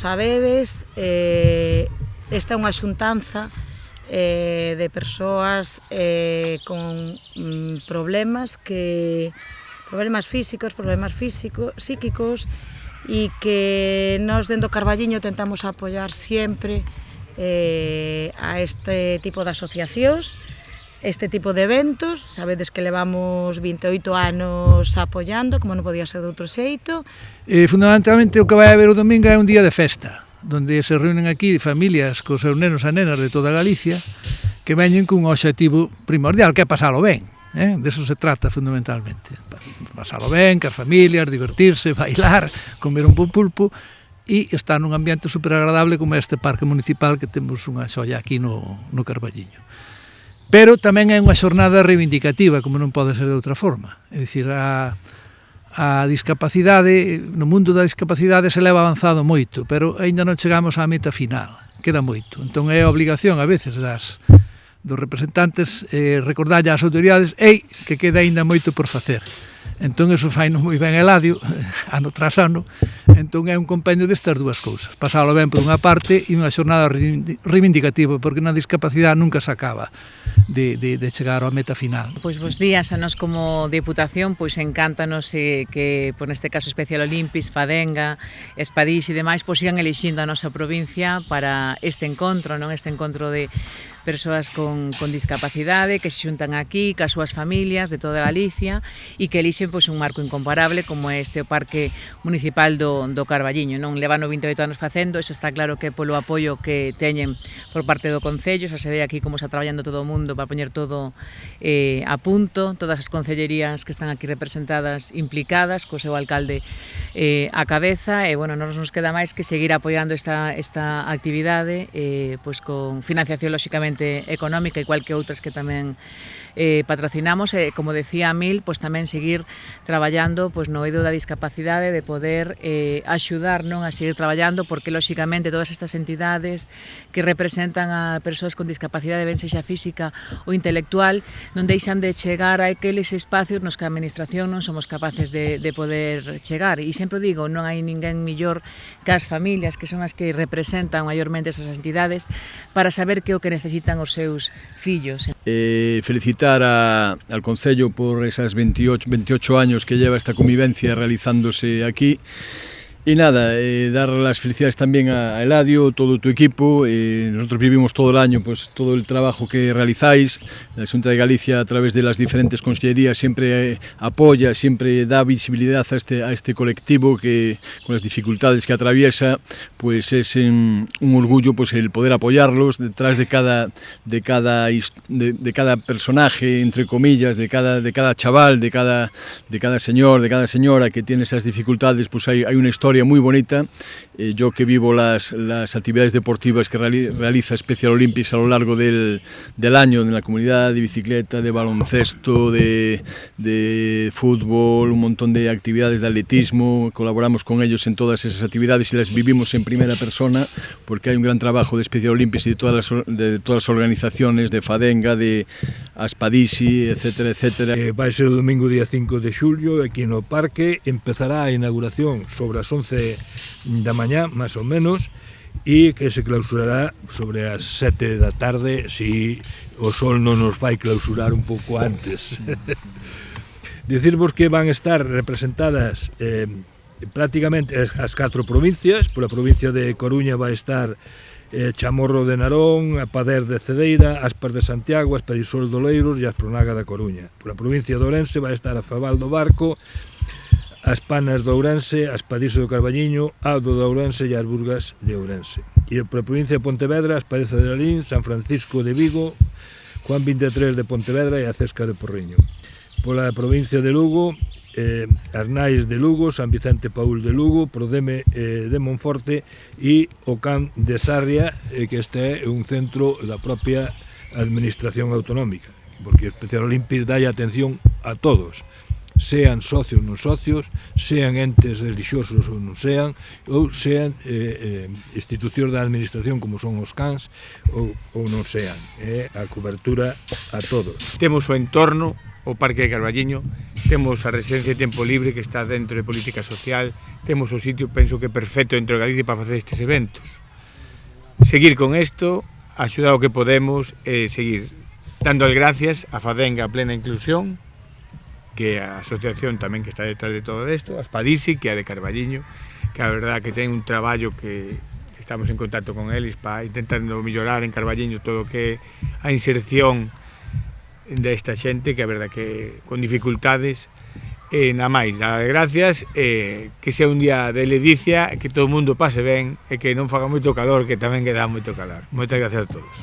sabedes, esta é unha xuntanza de persoas con problemas físicos, psíquicos, e que nós dentro do Carballiño tentamos apoiar sempre a este tipo de asociacións, este tipo de eventos. Sabedes que levamos 28 anos apoiando, como non podía ser de outro xeito. Fundamentalmente o que vai haber o domingo é un día de festa, onde se reúnen aquí familias cos seus nenos e nenas de toda Galicia que veñen cun obxectivo primordial, que é pasalo ben. De eso se trata fundamentalmente. Pasalo ben, que as familias, divertirse, bailar, comer un bon pulpo e estar nun ambiente super agradable como este parque municipal que temos unha xoia aquí no Carballiño. Pero tamén é unha xornada reivindicativa, como non pode ser de outra forma. É dicir, a discapacidade, no mundo da discapacidade se leva avanzado moito, pero aínda non chegamos á meta final, queda moito. Entón é a obligación a veces dos representantes recordarlle ás autoridades que queda aínda moito por facer. Entón, eso faino moi ben Eladio, ano tras ano. Entón, é un compendio destas dúas cousas. Pasalo ben por unha parte e unha xornada reivindicativa, porque na discapacidade nunca se acaba de chegar á meta final. Pois bos días a nós como Deputación, pois encántanos que, por neste caso Especial Olimpis, Fadenga, Espadís e demais, pois sigan elixindo a nosa provincia para este encontro, non? Este encontro de persoas con discapacidade que se xuntan aquí, cas súas familias de toda Galicia e que elixen pois, un marco incomparable como este o Parque Municipal do Carballiño. Non levano 28 anos facendo, iso está claro que polo apoio que teñen por parte do Concello, xa se ve aquí como está traballando todo o mundo para poñer todo a punto, todas as concellerías que están aquí representadas implicadas, co seu alcalde a cabeza, e bueno, nos queda máis que seguir apoiando esta actividade pois con financiación lóxicamente económica, igual que outras que tamén patrocinamos, como decía Mil, pois tamén seguir traballando pois no eido da discapacidade, de poder axudar non a seguir traballando, porque lóxicamente todas estas entidades que representan a persoas con discapacidade, ben sexa física ou intelectual, non deixan de chegar a aqueles espacios nos que a administración non somos capaces de poder chegar. E sempre digo, non hai ninguén millor que as familias, que son as que representan maiormente esas entidades, para saber que é o que necesitan os seus fillos. Felicitar al Concello por esas 28 años que lleva esta convivencia realizándose aquí. Y nada, dar las felicidades también a Eladio, todo tu equipo. Nosotros vivimos todo el año pues todo el trabajo que realizáis. La Xunta de Galicia, a través de las diferentes consellerías, siempre apoya, siempre da visibilidad a este colectivo que, con las dificultades que atraviesa, pues es un orgullo pues el poder apoyarlos detrás de cada personaje, entre comillas, de cada chaval, de cada señor, de cada señora que tiene esas dificultades. Pues hay una historia muy bonita. Yo que vivo las actividades deportivas que realiza Special Olympics a lo largo del año en la comunidad, de bicicleta, de baloncesto, de fútbol, un montón de actividades de atletismo, colaboramos con ellos en todas esas actividades y las vivimos en primera persona, porque hay un gran trabajo de Special Olympics y de todas las organizaciones, de Fadenga, de Aspadisi, etcétera, etcétera. Vai ser o domingo día 5 de xullo aquí no parque, empezará a inauguración sobre as 11 da mañá, máis ou menos, e que se clausurará sobre as 7 da tarde, se o sol non nos fai clausurar un pouco antes. Dicirvos que van estar representadas prácticamente as 4 provincias. Pola provincia de Coruña vai estar Chamorro de Narón, Apader de Cedeira, Aspas de Santiago, Aspedisol de Oleiros e Aspronaga da Coruña. Pola provincia de Ourense vai estar a Fabal do Barco, as Panas de Ourense, as Padiso do Carballiño, Aldo de Ourense e as Burgas de Ourense. E pola provincia de Pontevedra, as Padeza de Lalín, San Francisco de Vigo, Juan 23 de Pontevedra e a Cesca de Porriño. Pola provincia de Lugo, as Nais de Lugo, San Vicente Paúl de Lugo, Prodeme de Monforte e o Can de Sarria, que este é un centro da propia administración autonómica, porque Special Olympics dá atención a todos, sean socios ou non socios, sean entes religiosos ou non sean, ou sean institucións da administración como son os cans ou non sean. A cobertura a todos. Temos o entorno o Parque de Carballiño, temos a residencia de tempo libre que está dentro de política social, temos o sitio, penso que perfecto dentro de Galicia para facer estes eventos. Seguir con isto, axudar o que podemos, seguir dando as gracias a Fadenga Plena Inclusión, que é a asociación tamén que está detrás de todo isto, a Spadisi, que é a de Carballiño, que a verdad que ten un traballo que estamos en contacto con eles para intentando mellorar en Carballiño todo o que é a inserción desta xente, que a verdad que con dificultades, na máis, dar gracias, que sea un día de ledicia, que todo o mundo pase ben e que non faga moito calor, que tamén que dá moito calor. Moitas gracias a todos.